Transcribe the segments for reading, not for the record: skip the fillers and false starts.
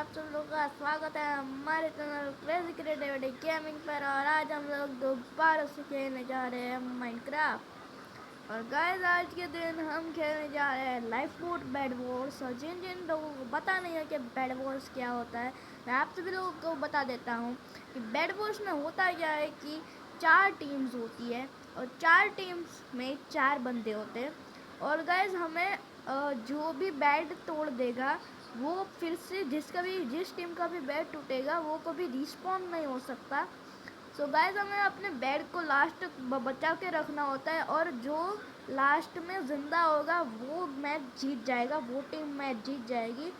आप सब लोगों का स्वागत है हमारे चैनल क्रेजी क्रिएटिविटी गेमिंग पर। और आज हम लोग दोबारा से खेलने जा रहे हैं माइनक्राफ्ट। और गाइस आज के दिन हम खेलने जा रहे हैं लाइफ मोड बेड वॉर्स। और जिन जिन लोगों को पता नहीं है कि बेड वॉर्स क्या होता है, मैं आप सभी लोगों को बता देता हूँ कि बेड वॉर्स में होता क्या है कि 4 टीम्स होती है और 4 टीम्स में 4 बंदे होते हैं। और गाइस हमें जो भी बेड तोड़ देगा वो फिर से जिस टीम का भी बेड टूटेगा वो कभी रिस्पॉन्ड नहीं हो सकता। सो गाइस हमें अपने बेड को लास्ट बचा के रखना होता है और जो लास्ट में जिंदा होगा वो मैच जीत जाएगा, वो टीम मैच जीत जाएगी।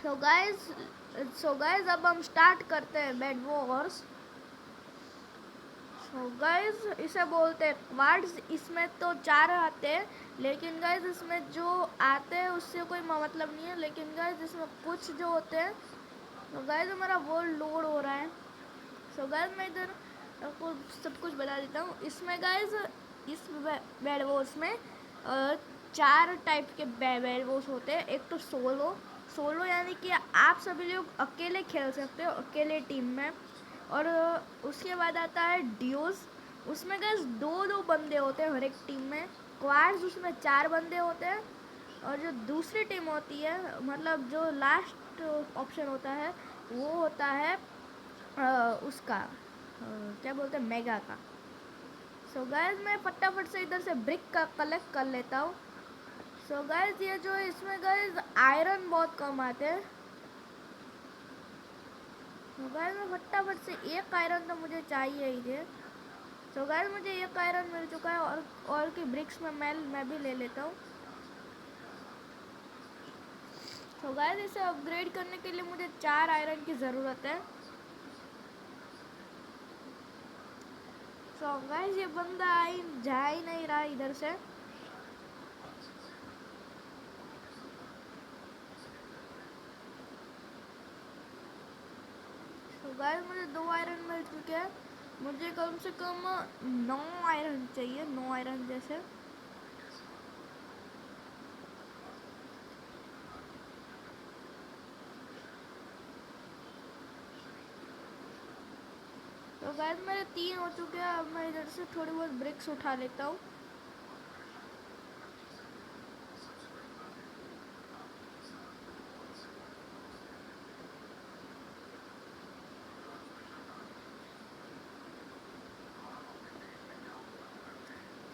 सो गाइस अब हम स्टार्ट करते हैं बेड वॉर्स। सो गाइस इसे बोलते हैं क्वाड्स। इसमें तो 4 आते हैं, लेकिन गाइस इसमें जो आते हैं उससे कोई मतलब नहीं है। लेकिन गाइस इसमें कुछ जो होते हैं, तो गाइस हमारा वर्ल्ड लोड हो रहा है। सो गाइस मैं इधर आपको सब कुछ बता देता हूँ। इसमें गाइस इस बेड वॉर्स में 4 टाइप के बेड वॉर्स होते हैं। एक तो सोलो यानी कि आप सभी लोग अकेले खेल सकते हो, अकेले टीम में। और उसके बाद आता है डियोस। उसमें गाइस 2-2 बंदे होते हैं हर एक टीम में। क्वाड्स उसमें 4 बंदे होते हैं। और जो दूसरी टीम होती है, मतलब जो लास्ट ऑप्शन होता है, वो होता है उसका क्या बोलते हैं, मेगा का। सो गाइस मैं फटाफट से इधर से ब्रिक का कलेक्ट कर लेता हूँ। सो गाइस ये जो है इसमें गाइस आयरन बहुत कम आते हैं। तो गाइस मैं फटाफट से एक आयरन तो मुझे चाहिए ही है। तो गाइस मुझे एक आयरन मिल चुका है और की ब्रिक्स में मैं भी ले लेता हूँ। तो गाइस इसे अपग्रेड करने के लिए मुझे 4 आयरन की ज़रूरत है। तो गाइस ये बंदा जा ही नहीं रहा इधर से। तो गाइस मुझे 2 आयरन मिल चुके हैं। मुझे कम से कम 9 आयरन चाहिए, 9 आयरन जैसे। तो गाइस मेरे 3 हो चुके हैं। अब मैं इधर से थोड़ी बहुत ब्रिक्स उठा लेता हूँ।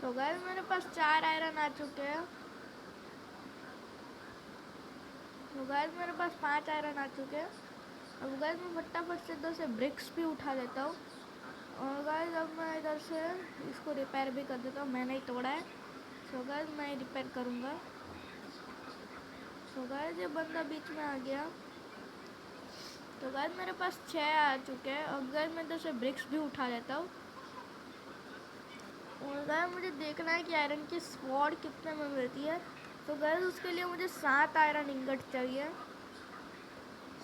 तो गाइस मेरे पास 4 आयरन आ चुके हैं। तो गाइस मेरे पास 5 आयरन आ चुके हैं। अब गाइस मैं फटाफट से इधर से ब्रिक्स भी उठा लेता हूँ। और गाइस अब मैं इधर से इसको रिपेयर भी कर देता हूँ, मैंने ही तोड़ा है। सो गाइस मैं रिपेयर करूँगा। सो गाइस ये बंदा बीच में आ गया। तो गाइस मेरे पास 6 आ चुके हैं। अब गाइस मैं इधर से ब्रिक्स भी उठा लेता हूँ। और गाइस मुझे देखना है कि आयरन की स्वॉर्ड कितने में मिलती है। तो गाइस उसके लिए मुझे 7 आयरन इंगट चाहिए।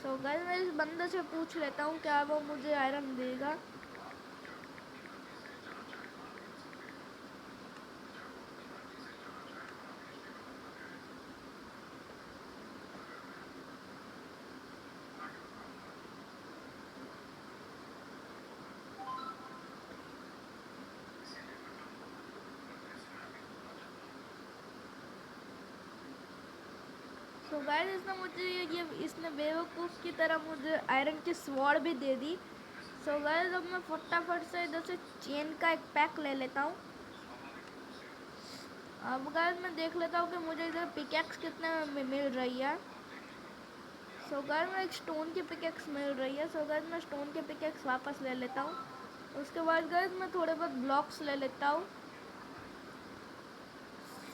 सो गाइस मैं इस बंदे से पूछ लेता हूँ क्या वो मुझे आयरन देगा। तो गाइस इसने बेवकूफ़ की तरह मुझे आयरन की स्वॉर्ड भी दे दी। सो गाइस अब मैं फटाफट से इधर से चेन का एक पैक ले लेता हूँ। अब गाइस मैं देख लेता हूँ कि मुझे इधर पिकेक्स कितने में मिल रही है। सो गाइस मैं एक स्टोन की पिकेक्स मिल रही है। सो गाइस मैं स्टोन की पिकेक्स वापस ले लेता हूँ। उसके बाद गाइस मैं थोड़े बहुत ब्लॉक्स ले लेता हूँ।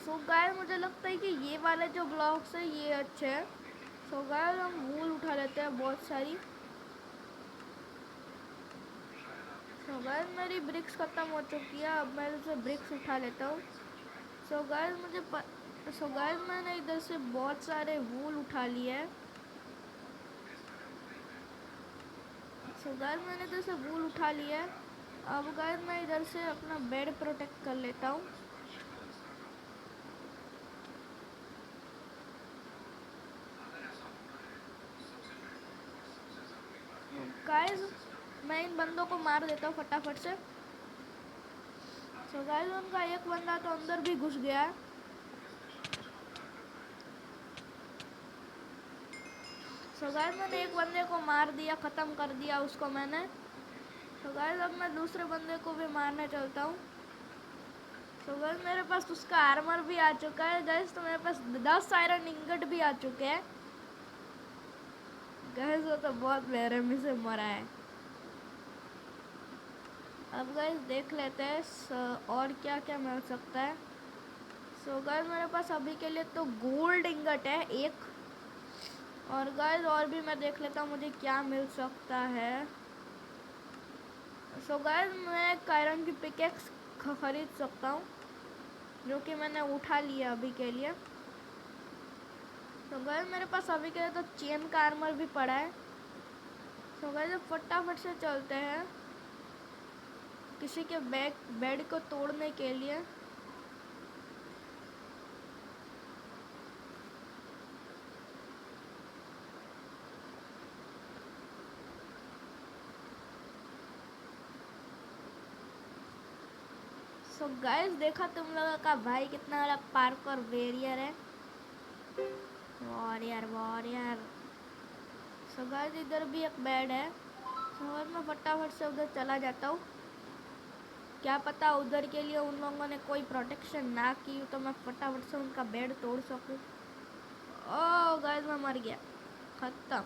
सो गाइस मुझे लगता है कि ये वाले जो ब्लॉक्स है ये अच्छे हैं। सो गाइस हम वूल उठा लेते हैं बहुत सारी। सो गाइस मेरी ब्रिक्स ख़त्म हो चुकी है। अब मैं इसे ब्रिक्स उठा लेता हूँ। सो गाइस मैंने इधर से बहुत सारे वूल उठा लिए हैं। सो गाइस मैंने इधर से वूल उठा लिया है। अब गाइस मैं इधर से अपना बेड प्रोटेक्ट कर लेता हूँ। गाइस मैं इन बंदों को मार देता हूँ फटाफट से। सो गाइस उनका एक बंदा तो अंदर भी घुस गया है। सो गाइस मैंने एक बंदे को मार दिया, ख़त्म कर दिया उसको मैंने। सो गाइस अब मैं दूसरे बंदे को भी मारने चलता हूँ। सो गाइस मेरे पास उसका आर्मर भी आ चुका है गाइस, तो मेरे पास 10 आयरन इंगट भी आ चुके हैं गाइस। वो तो बहुत बेरहमी से मरा है। अब गाइस देख लेते हैं और क्या क्या मिल सकता है। सो गाइस मेरे पास अभी के लिए तो गोल्ड इंगट है एक। और गाइस और भी मैं देख लेता हूँ मुझे क्या मिल सकता है। सो गाइस मैं एक आयरन की पिकेक्स खरीद सकता हूँ, जो कि मैंने उठा लिया अभी के लिए। तो गाइस मेरे पास अभी के लिए तो चेन का आर्मर भी पड़ा है। तो गाइस अब फटाफट से चलते हैं किसी के बेड को तोड़ने के लिए। सो गाइस देखा तुम लोगों का भाई कितना बड़ा पार्कोर वेरियर है। Warrior warrior. सो गाइस इधर भी एक बेड है। सो गाइस मैं फटाफट से उधर चला जाता हूँ। क्या पता उधर के लिए उन लोगों ने कोई प्रोटेक्शन ना की तो मैं फटाफट से उनका बेड तोड़ सकूँ। ओह गाइस मैं मर गया, खत्म।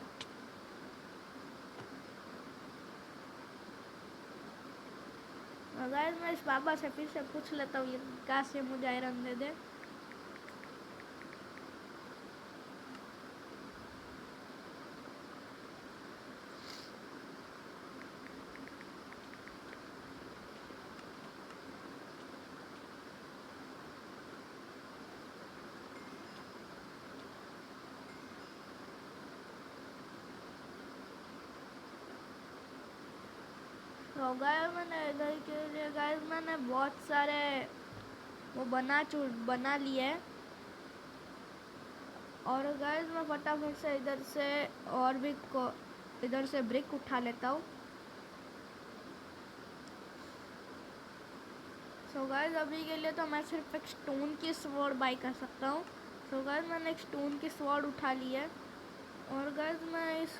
गाइस मैं इस बाबा से फिर से पूछ लेता हूँ ये कहाँ से मुझे आयरन दे दे। तो गाइस मैंने इधर के लिए गाइस मैंने बहुत सारे वो बना लिए हैं। और गाइस मैं फटाफट से इधर से और भी इधर से ब्रिक उठा लेता हूँ। सो गाइस अभी के लिए तो मैं सिर्फ एक स्टोन की स्वॉर्ड बाई कर सकता हूँ। सो गाइस मैंने एक स्टोन की स्वॉर्ड उठा ली है। और गाइस मैं इस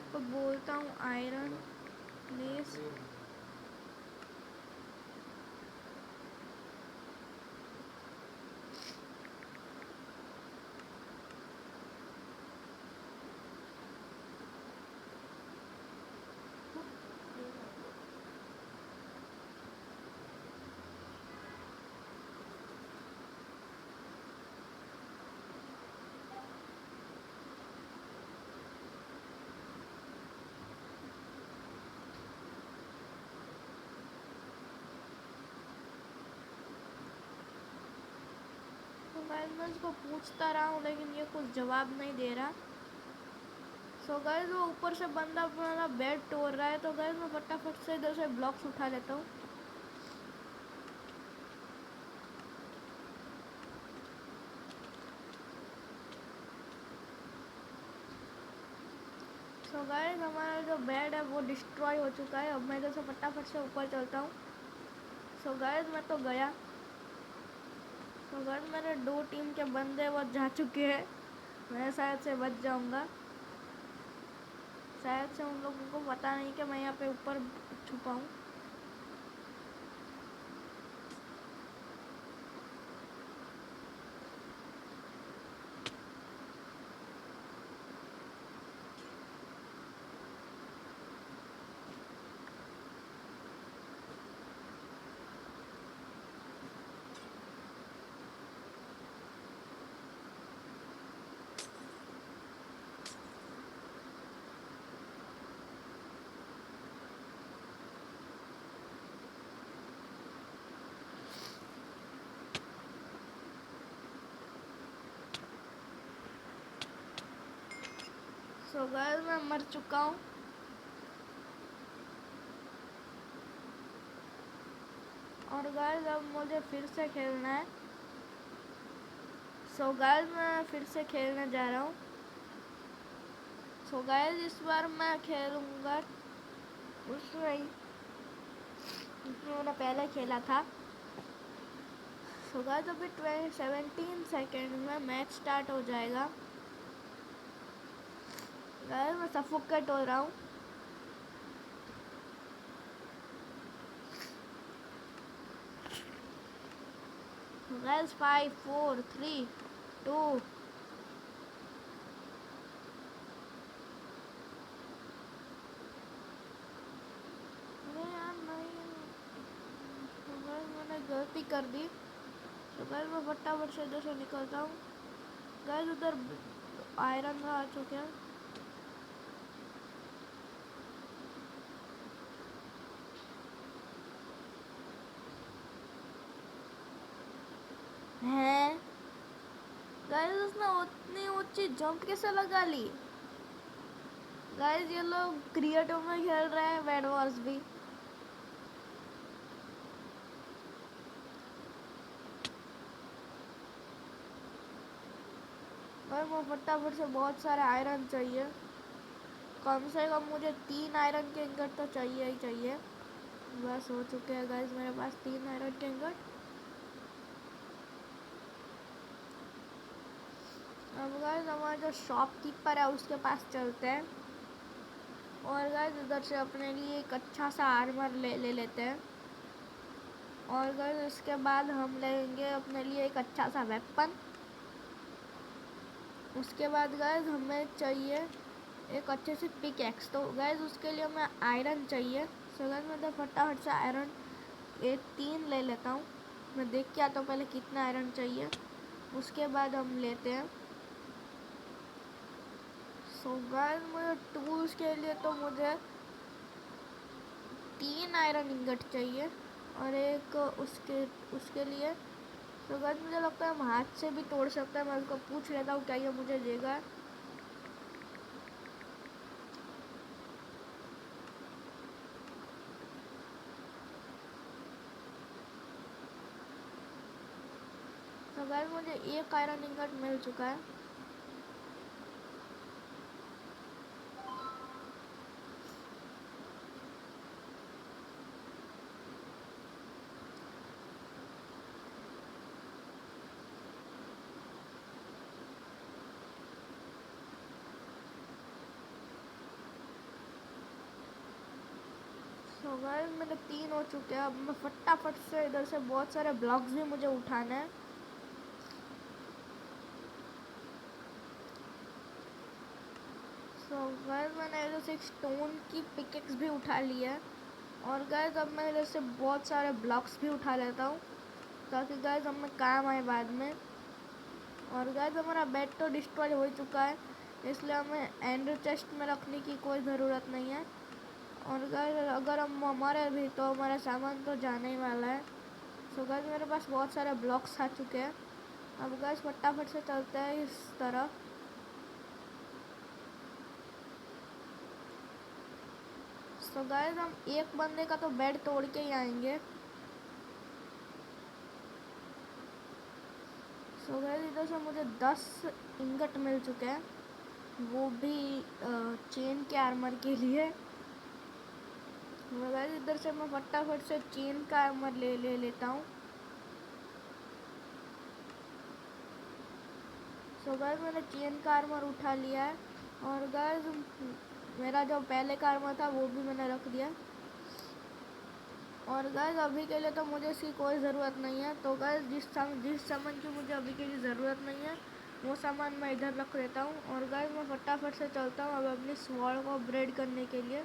को बोलता हूँ आयरन प्लीज। तो गाइस मैं इसको पूछता रहा हूँ लेकिन ये कुछ जवाब नहीं दे रहा। सो गाइस वो ऊपर से बंदा अपना बेड तोड़ रहा है। तो गाइस मैं फटाफट से इधर से ब्लॉक्स उठा लेता हूँ। सो गाइस हमारा जो बेड है वो डिस्ट्रॉय हो चुका है। अब मैं इधर से फटाफट से ऊपर चलता हूँ। सो गाइस मैं तो गया। सो गाइस मेरे 2 टीम के बंदे वो जा चुके हैं। मैं शायद से बच जाऊंगा। शायद से उन लोगों को पता नहीं कि मैं यहाँ पे ऊपर छुपा हूँ। सो गाइस मैं मर चुका हूँ। और गाइस अब मुझे फिर से खेलना है। सो गाइस मैं फिर से खेलने जा रहा हूँ। सो गाइस इस बार मैं खेलूँगा उसमें ही जिसमें मैंने पहले खेला था। सो गाइस अभी 17 सेकेंड में मैच स्टार्ट हो जाएगा। गाइस मैं सफोकेट हो रहा हूँ। गाइस 5 4 3 2 मैंने गलती कर दी। तो गाइस मैं फटाफट से इधर से निकलता हूँ। गाइस उधर आयरन आ चुके हैं। हैं गाइस उसने उतनी ऊंची जंप कैसे लगा ली। गाइस ये लोग क्रिएटिव में खेल रहे हैं बेड वॉर्स भी। गाइस मैं फटाफट से बहुत सारे आयरन चाहिए। कम से कम मुझे 3 आयरन के इंगट तो चाहिए ही चाहिए। बस हो चुके हैं गाइस मेरे पास 3 आयरन के इंगट। अब गाइस हमारा जो शॉपकीपर है उसके पास चलते हैं और गाइस इधर से अपने लिए एक अच्छा सा आर्मर ले लेते हैं। और गाइस इसके बाद हम लेंगे अपने लिए एक अच्छा सा वेपन। उसके बाद गाइस हमें चाहिए एक अच्छे से पिक एक्स। तो गाइस उसके लिए हमें आयरन चाहिए। सो गाइस मैं तो फटाफट से आयरन 3 ले लेता हूँ। मैं देख के आता हूँ पहले कितना आयरन चाहिए, उसके बाद हम लेते हैं। सो गाइस मुझे टूल्स के लिए तो मुझे 3 आयरन इंगट चाहिए और एक उसके लिए। तो गाइस मुझे लगता है हम हाथ से भी तोड़ सकते हैं। मैं उसको पूछ लेता हूँ क्या ये मुझे देगा। तो गाइस मुझे एक आयरन इंगट मिल चुका है। तो गाइस मेरे 3 हो चुके हैं। अब मैं फटाफट से इधर से बहुत सारे ब्लॉक्स भी मुझे उठाने हैं। तो गाइस मैंने इधर से एक स्टोन की पिकेक्स भी उठा ली है। और गाइस अब मैं इधर से बहुत सारे ब्लॉक्स भी उठा लेता हूँ ताकि गाइस हमें काम आए बाद में। और गाइस हमारा बेड तो डिस्ट्रॉय हो चुका है, इसलिए हमें एंड चेस्ट में रखने की कोई ज़रूरत नहीं है। और गाइस अगर हम मरे भी तो हमारा सामान तो जाने ही वाला है। सो गाइस मेरे पास बहुत सारे ब्लॉक्स आ चुके हैं। अब गाइस फटाफट से चलते हैं इस तरह। सो गाइस हम एक बंदे का तो बेड तोड़ के ही आएंगे। सो गाइस इधर से मुझे 10 इंगट मिल चुके हैं, वो भी चेन के आर्मर के लिए। गाइस इधर से मैं फटाफट से चेन का आर्मर ले लेता हूँ। सो गाइस मैंने चेन का आर्मर उठा लिया है। और गाइस मेरा जो पहले का आर्मर था वो भी मैंने रख दिया। और गाइस अभी के लिए तो मुझे इसकी कोई ज़रूरत नहीं है। तो गाइस जिस सामान की मुझे अभी के लिए ज़रूरत नहीं है वो सामान मैं इधर रख देता हूँ। और गाइस मैं फटाफट से चलता हूँ अब अपनी स्वॉर्ड को अपग्रेड करने के लिए।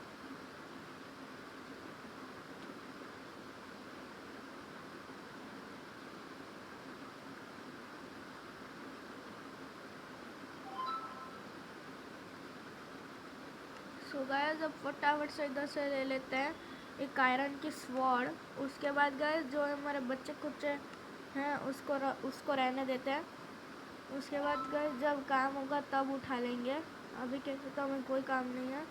सो गाइस अब फटाफट से इधर से ले लेते हैं एक आयरन की स्वॉर्ड। उसके बाद गाइस जो हमारे बच्चे कुच्चे हैं उसको रहने देते हैं। उसके बाद गाइस जब काम होगा तब उठा लेंगे, अभी के तो हमें कोई काम नहीं है।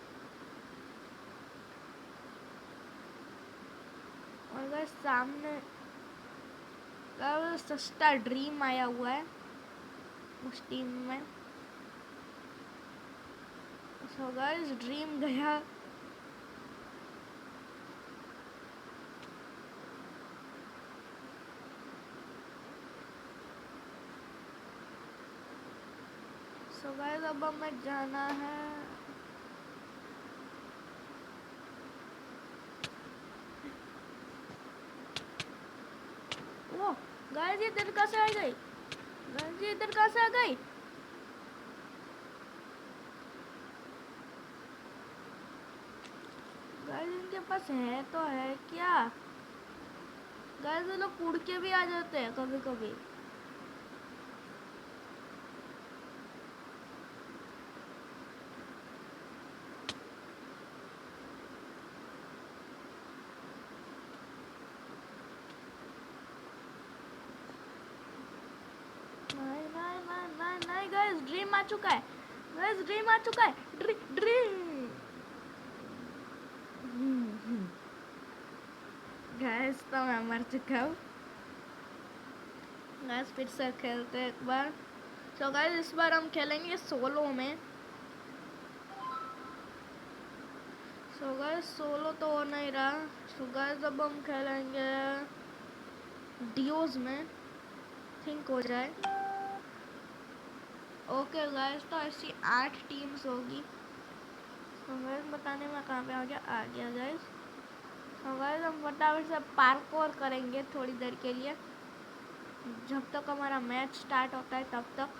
और गाइस सामने सस्ता ड्रीम आया हुआ है उस टीम में। सो गाइस ड्रीम गया। सो गाइस अब हमें जाना है। वो गाइस ये इधर कहाँ से आ गई? गाइस ये इधर कहाँ से आ गई? गाइस इनके पास है तो है क्या? गाइस ये लोग उड़ के भी आ जाते हैं कभी कभी। नहीं नहीं नहीं नहीं नहीं गाइस ड्रीम आ चुका है। गाइस ड्रीम आ चुका है। ड्रीम गाइस तो मैं मर चुका हूँ। गाइस फिर से खेलते हैं एक बार। तो गाइस इस बार हम खेलेंगे सोलो में। सो गाइस सोलो तो हो नहीं रहा। सो गाइस अब हम खेलेंगे डियोज में। थिंक हो जाए। ओके गाइस तो ऐसी 8 टीम्स होगी। तो गाइस बताने में कहाँ पे आ गया गाइस। तो गाइस हम फटाफट से पार्कोर करेंगे थोड़ी देर के लिए, जब तक हमारा मैच स्टार्ट होता है तब तक।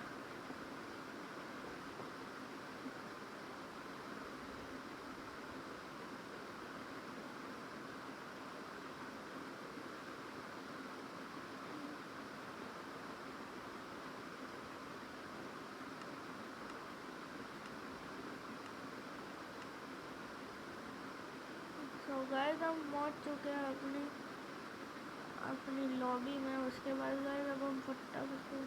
तो गाइस हम पहुंच चुके हैं अपनी लॉबी में। उसके बाद गाइस अब हम फटाफट से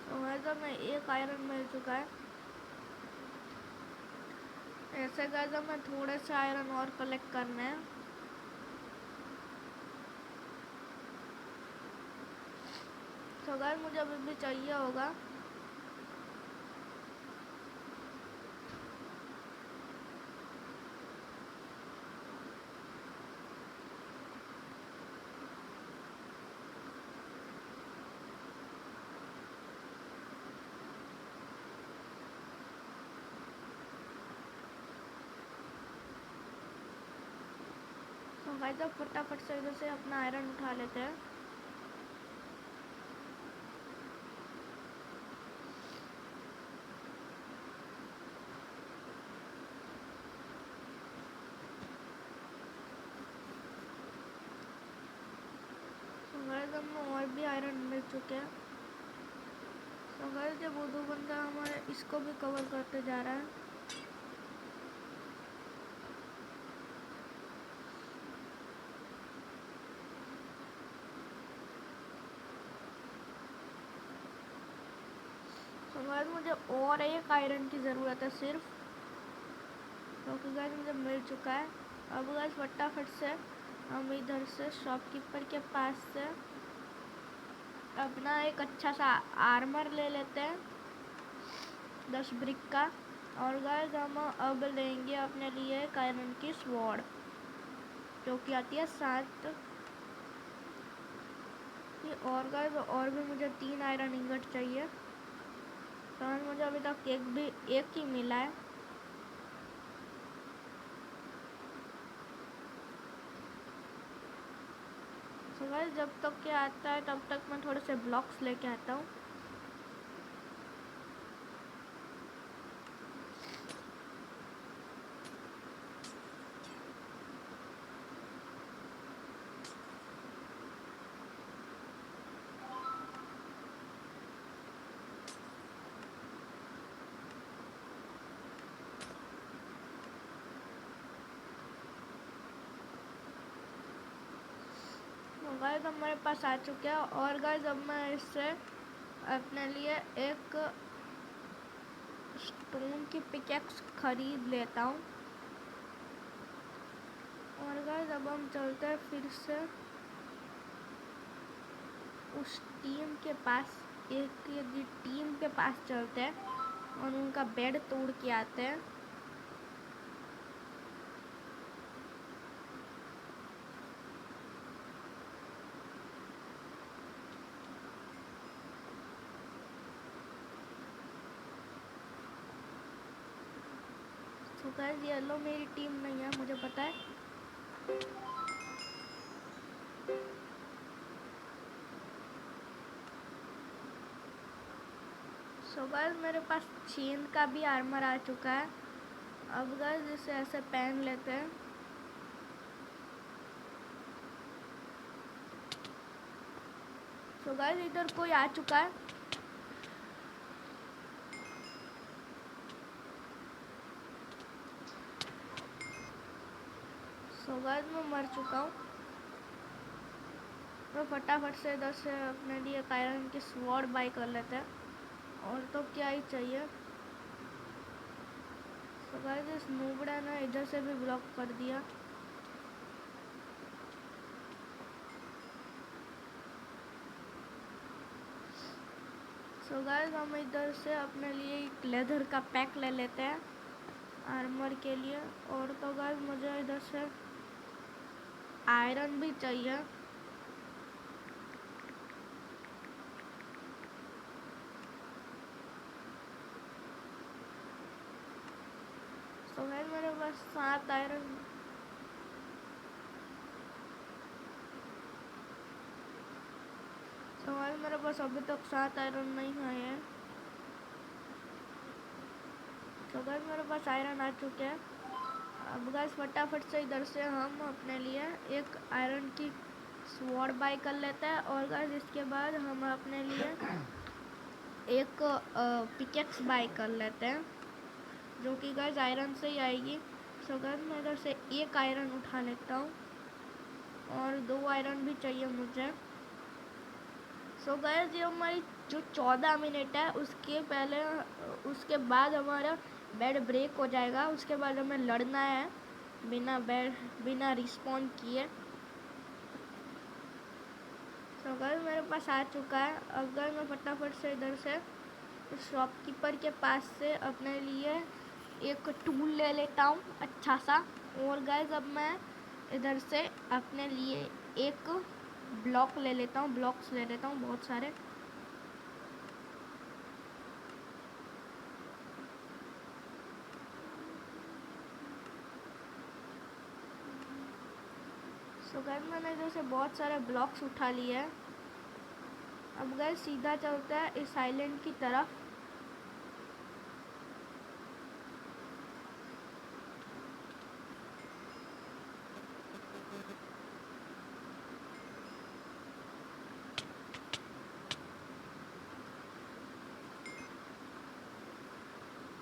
तो गाइस हमें एक आयरन मिल चुका है। ऐसे गाइस हमें थोड़े से आयरन और कलेक्ट करने हैं। तो गाइस मुझे अभी भी चाहिए होगा। तो गाइस अब फटाफट से इधर से अपना आयरन उठा लेते हैं। तो गाइस हमें और भी आयरन मिल चुके हैं। तो गाइस ये वो दो बंदा हमारे इसको भी कवर करते जा रहा है। तो गाइस मुझे और एक आयरन की ज़रूरत है सिर्फ, क्योंकि गाइस मुझे मिल चुका है। अब गाइस फटाफट से हम इधर से शॉपकीपर के पास से अपना एक अच्छा सा आर्मर ले लेते हैं 10 ब्रिक का। और गाइस हम अब लेंगे अपने लिए एक आयरन की स्वॉर्ड जो कि आती है 7। और गाइस और भी मुझे 3 आयरन इंगट चाहिए। तो मुझे अभी तक एक ही मिला है। तो गाइस जब तक के आता है तब तक मैं थोड़े से ब्लॉक्स लेके आता हूँ। गाइस हमारे पास आ चुके हैं। और गाइस अब मैं इससे अपने लिए एक स्टोन की पिकेक्स खरीद लेता हूँ। और गाइस अब हम चलते हैं फिर से उस टीम के पास एक टीम के पास चलते हैं और उनका बेड तोड़ के आते हैं। तो गाइस येलो मेरी टीम नहीं है, मुझे पता है। सो गाइस मेरे पास चेन का भी आर्मर आ चुका है। अब गाइस इसे ऐसे पहन लेते हैं। सो गाइस इधर कोई आ चुका है। सो गाइस मैं मर चुका हूँ। तो फटाफट से इधर से अपने लिए आयरन की स्वॉर्ड बाई कर लेते हैं, और तो क्या ही चाहिए। तो गाइस इस नूबड़ा ने इधर से भी ब्लॉक कर दिया। सो गाइस हम इधर से अपने लिए एक लेदर का पैक ले लेते हैं आर्मर के लिए। और तो गाइस मुझे इधर से आयरन भी चाहिए। तो गाइस मेरे पास 7 आयरन। तो गाइस मेरे पास अभी तक 7 आयरन नहीं आए हैं। तो गाइस मेरे पास आयरन आ चुके हैं। अब गाइस फटाफट से इधर से हम अपने लिए एक आयरन की स्वॉर्ड बाई कर लेते हैं। और गाइस इसके बाद हम अपने लिए एक पिकेक्स बाई कर लेते हैं, जो कि गाइस आयरन से ही आएगी। सो गाइस मैं इधर से एक आयरन उठा लेता हूँ, और 2 आयरन भी चाहिए मुझे। सो गाइस ये हमारी जो 14 मिनट है उसके बाद हमारा बेड ब्रेक हो जाएगा। उसके बाद हमें लड़ना है बिना रिस्पॉन्ड किए। तो गाइस मेरे पास आ चुका है। अब गाइस मैं फटाफट से इधर से शॉपकीपर के पास से अपने लिए एक टूल ले लेता हूँ अच्छा सा। और गाइस अब मैं इधर से अपने लिए एक ब्लॉक्स ले लेता हूँ बहुत सारे। सो गाइस मैंने इधर से बहुत सारे ब्लॉक्स उठा लिए हैं। अब गाइस सीधा चलता है इस आइलैंड की तरफ।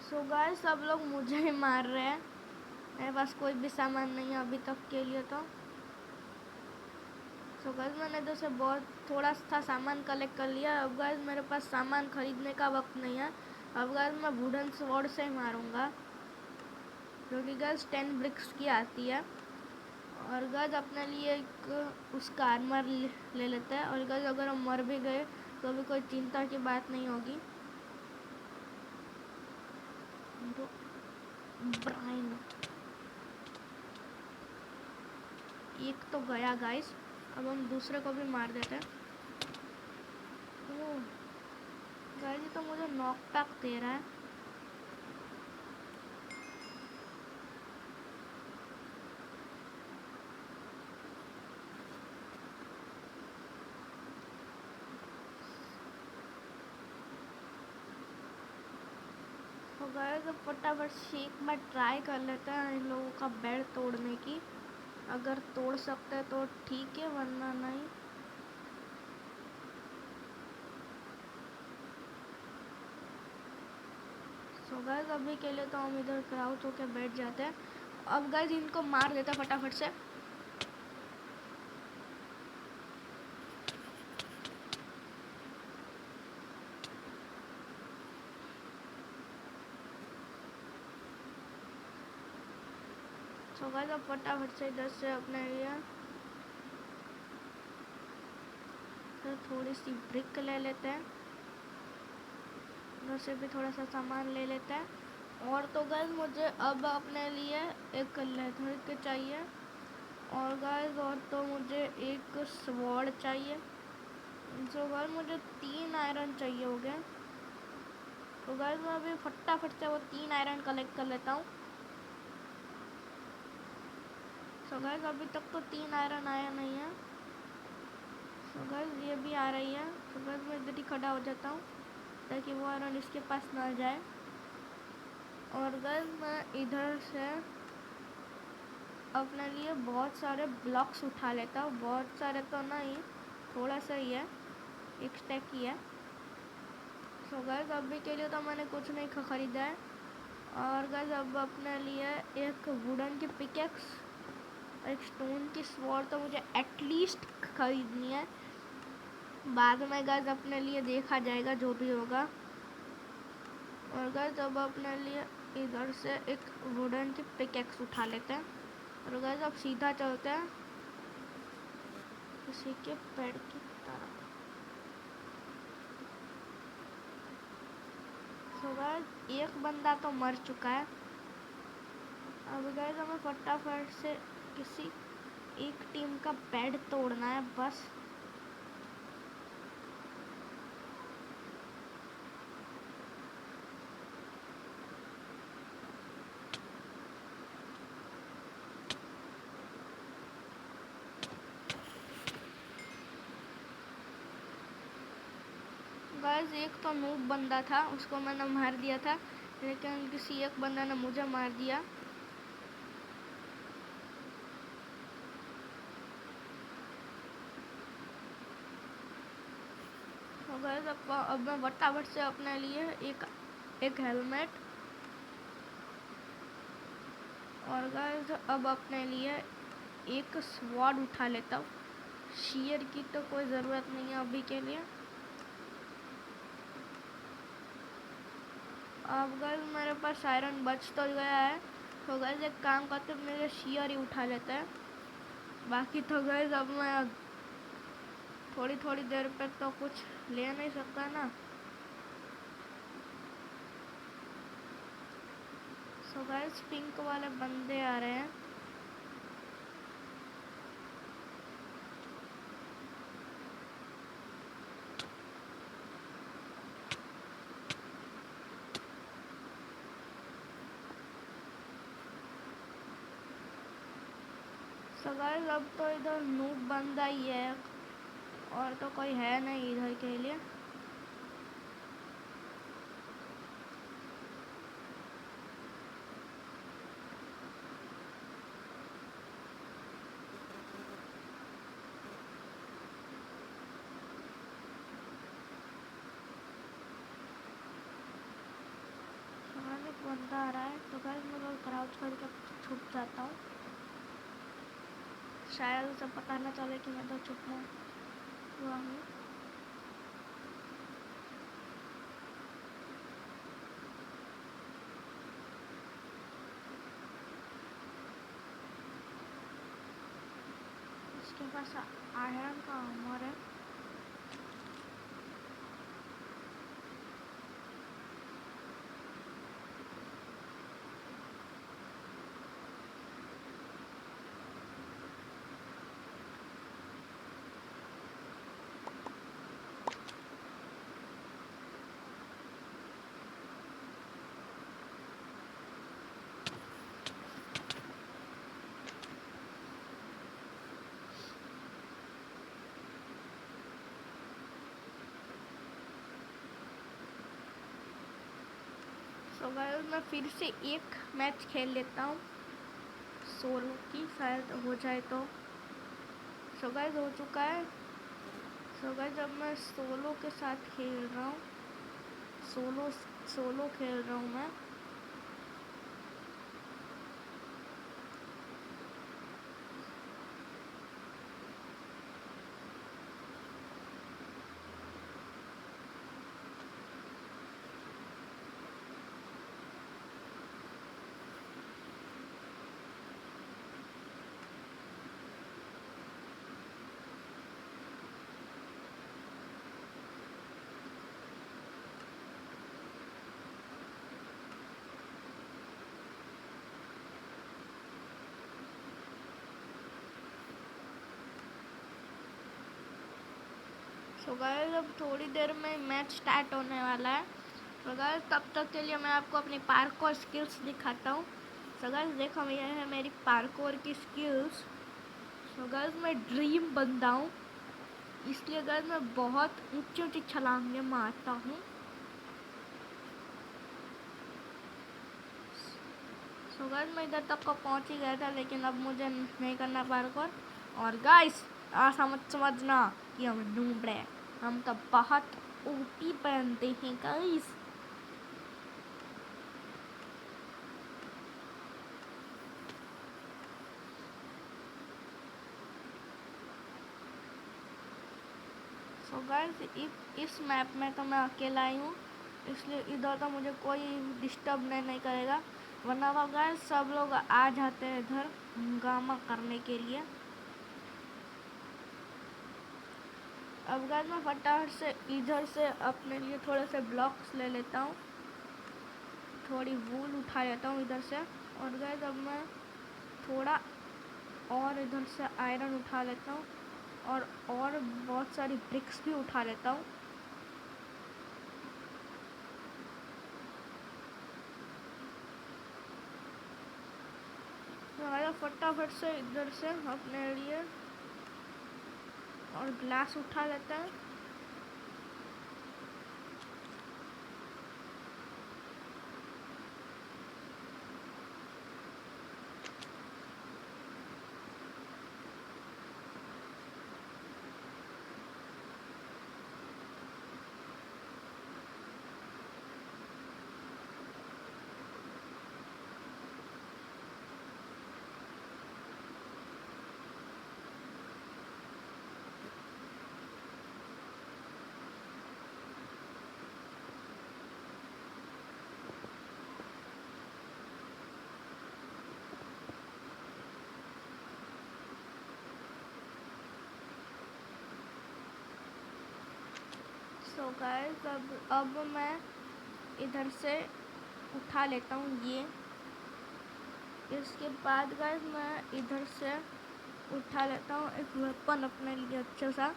सो गाइस सब लोग मुझे ही मार रहे हैं। मेरे पास कोई भी सामान नहीं है अभी तक के लिए। तो सो गाइस मैंने इधर से बहुत थोड़ा सा सामान कलेक्ट कर लिया। अब गाइस मेरे पास सामान खरीदने का वक्त नहीं है। अब गाइस मैं वुडन स्वॉर्ड से मारूंगा, जो कि गाइस 10 ब्रिक्स की आती है। और गाइस अपने लिए एक उसका आर्मर ले लेते हैं। और गाइस अगर हम मर भी गए तो भी कोई चिंता की बात नहीं होगी। तो ब्राइन एक तो गया गाइस। अब हम दूसरे को भी मार देते हैं। ओह गाइस ये तो मुझे नॉक पैक दे रहा है। तो गाइस अब फटाफट से एक बार ट्राई कर लेते हैं इन लोगों का बेड तोड़ने की। अगर तोड़ सकते हैं तो ठीक है, वरना नहीं। सो गाइस अभी के लिए तो हम इधर क्राउच होके बैठ जाते हैं। अब गाइस इनको मार देते हैं फटाफट से। सो गाइस अब फटाफट से इधर से अपने लिए तो थोड़ी सी ब्रिक ले लेते हैं। उधर से भी थोड़ा सा सामान ले लेते हैं। और तो गाइस मुझे अब अपने लिए एक लेदर के चाहिए, और गाइस और तो मुझे एक स्वॉर्ड चाहिए। जो गाइस मुझे 3 आयरन चाहिए हो गया। तो गाइस मैं अभी फटाफट से वो 3 आयरन कलेक्ट कर लेता हूँ। सो गाइस अभी तक तो 3 आयरन आया नहीं है। सो गाइस ये भी आ रही है। सो गाइस मैं इधर ही खड़ा हो जाता हूँ ताकि वो आयरन इसके पास ना जाए। और गाइस मैं इधर से अपने लिए बहुत सारे ब्लॉक्स उठा लेता हूँ। बहुत सारे तो नहीं, थोड़ा सा ही है, एक स्टैक ही है। सो गाइस अभी के लिए तो मैंने कुछ नहीं खरीदा है। और गाइस अब अपने लिए एक वुडन की पिकेक्स, एक स्टोन की स्वॉर्ड तो मुझे एटलीस्ट खरीदनी है। बाद में गाइस अपने लिए देखा जाएगा जो भी होगा। और गाइस अब अपने लिए इधर से एक वुडन की पिकेक्स उठा लेते हैं। और गाइस अब सीधा चलते हैं किसी के पेड़ की तरफ। सो गाइस एक बंदा तो मर चुका है। अब गाइस हमें फटाफट से किसी एक टीम का बेड तोड़ना है बस। गाइस एक तो नूब बंदा था, उसको मैंने मार दिया था, लेकिन किसी एक बंदा ने मुझे मार दिया। तो गाइस अब मैं फटाफट से अपने लिए एक हेलमेट, और गाइस अब अपने लिए एक स्वॉर्ड उठा लेता हूँ। शीयर की तो कोई ज़रूरत नहीं है अभी के लिए। अब गाइस मेरे पास आयरन बच तो गया है। तो गाइस एक काम करते हैं, मेरे शीयर ही उठा लेते हैं। बाकी तो गाइस अब मैं थोड़ी थोड़ी देर पे तो कुछ ले नहीं सकता ना। सो गाइस पिंक वाले बंदे आ रहे हैं। सो गाइस अब तो इधर नूब बंदा ही है, और तो कोई है नहीं इधर के लिए। एक बंदा आ रहा है, तो गाइस मैं लोग क्राउच करके छुप जाता हूँ। शायद उसे पता ना चले कि मैं तो छुपा हुआ हूँ। इसके पास आयरन का आर्मर है। तो गाइस मैं फिर से एक मैच खेल लेता हूँ सोलो की, शायद हो जाए तो। सो गाइस हो चुका है। सो गाइस जब मैं सोलो के साथ खेल रहा हूँ, सोलो सोलो खेल रहा हूँ मैं। सो गाइस अब थोड़ी देर में मैच स्टार्ट होने वाला है। तो गाइस तब तक के लिए मैं आपको अपनी पार्कोर स्किल्स दिखाता हूँ। सो गाइस देखो ये है मेरी पार्कोर की स्किल्स। सो गाइस मैं ड्रीम बंदा हूँ, इसलिए गाइस मैं बहुत ऊंची ऊंची छलांगे मारता हूँ। सो गाइस मैं इधर तक को पहुँच ही गया था, लेकिन अब मुझे नहीं करना पार्कोर। और गाइस ऐसा मत समझना कि हम नूब रहे, हम तो बहुत ओपी बनते हैं गाइस। सो गाइस इस मैप में तो मैं अकेला ही हूँ, इसलिए इधर तो मुझे कोई डिस्टर्ब नहीं करेगा, वरना तो गाइस सब लोग आ जाते हैं इधर हंगामा करने के लिए। अब गाइस मैं फटाफट से इधर से अपने लिए थोड़े से ब्लॉक्स ले लेता हूँ, थोड़ी वूल उठा लेता हूँ इधर से। और गाइस अब मैं थोड़ा और इधर से आयरन उठा लेता हूँ और बहुत सारी ब्रिक्स भी उठा लेता हूँ। तो फटाफट से इधर से अपने लिए और ग्लास उठा लेता है। सो गाइस अब मैं इधर से उठा लेता हूँ ये। इसके बाद गाइस मैं इधर से उठा लेता हूँ एक वेपन अपने लिए अच्छा सा।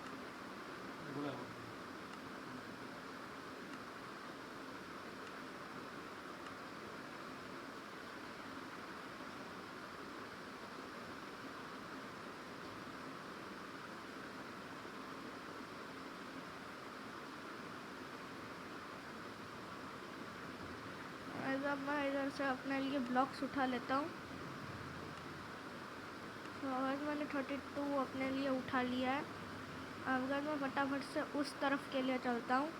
अब मैं इधर से अपने लिए ब्लॉक्स उठा लेता हूँ। तो अगर मैंने 32 अपने लिए उठा लिया है, अब मैं फटाफट से उस तरफ के लिए चलता हूँ,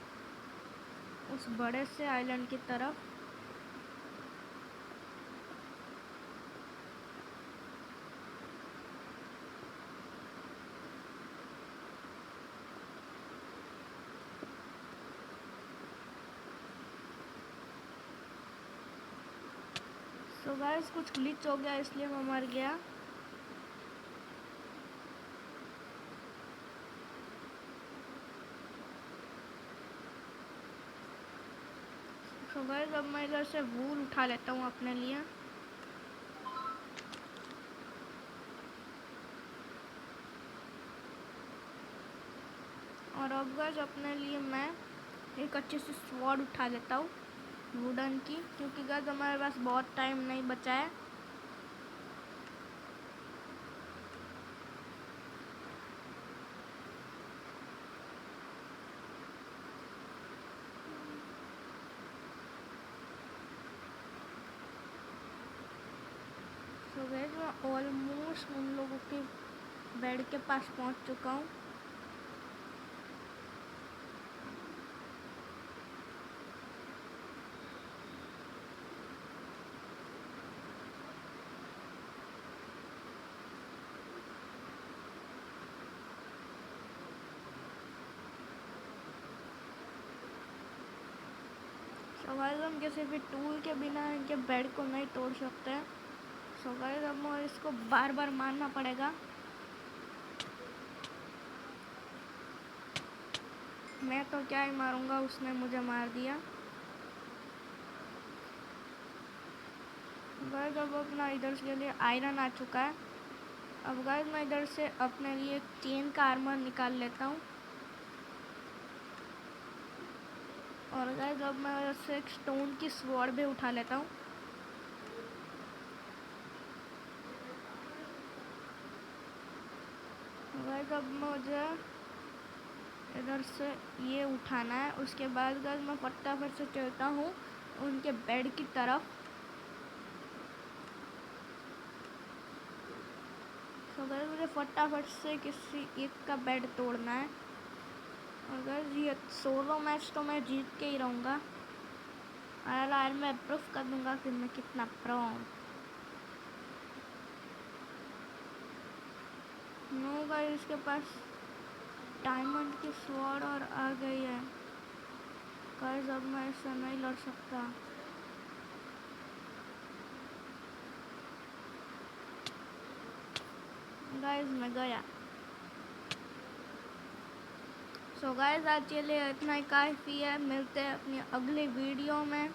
उस बड़े से आइलैंड की तरफ। तो गाइस कुछ ग्लिच हो गया, इसलिए मैं मर गया। तो गाइस अब मैं इधर से वूल उठा लेता हूँ अपने लिए। और अब गाइस अपने लिए मैं एक अच्छी सी स्वॉर्ड उठा लेता हूँ वुडन की, क्योंकि गाइस हमारे पास बहुत टाइम नहीं बचा है। तो गाइस मैं ऑलमोस्ट उन लोगों के बेड के पास पहुंच चुका हूँ। सो गाइस हम किसी भी टूल के बिना इनके बेड को नहीं तोड़ सकते हैं। सो गाइस अब मुझे इसको बार बार मारना पड़ेगा। मैं तो क्या ही मारूंगा, उसने मुझे मार दिया। गाइस अब अपना इधर के लिए आयरन आ चुका है। अब गाइस मैं इधर से अपने लिए चेन का आर्मर निकाल लेता हूँ। और गाइस अब मैं उससे एक स्टोन की स्वॉर्ड भी उठा लेता हूँ। गाइस अब मुझे इधर से ये उठाना है। उसके बाद गाइस मैं फटाफट से चलता हूँ उनके बेड की तरफ। तो गाइस मुझे फटाफट से किसी एक का बेड तोड़ना है। और गाइस ये सोलो मैच तो मैं जीत के ही रहूँगा। और यार मैं प्रूफ कर दूँगा कि मैं कितना प्रो हूँ। नो गाइस इसके पास डायमंड की स्वॉर्ड और आ गई है। गाइस अब मैं इससे नहीं लड़ सकता। गाइस मैं गया। सो गाइस आज के लिए इतना ही काफ़ी है। मिलते हैं अपनी अगली वीडियो में।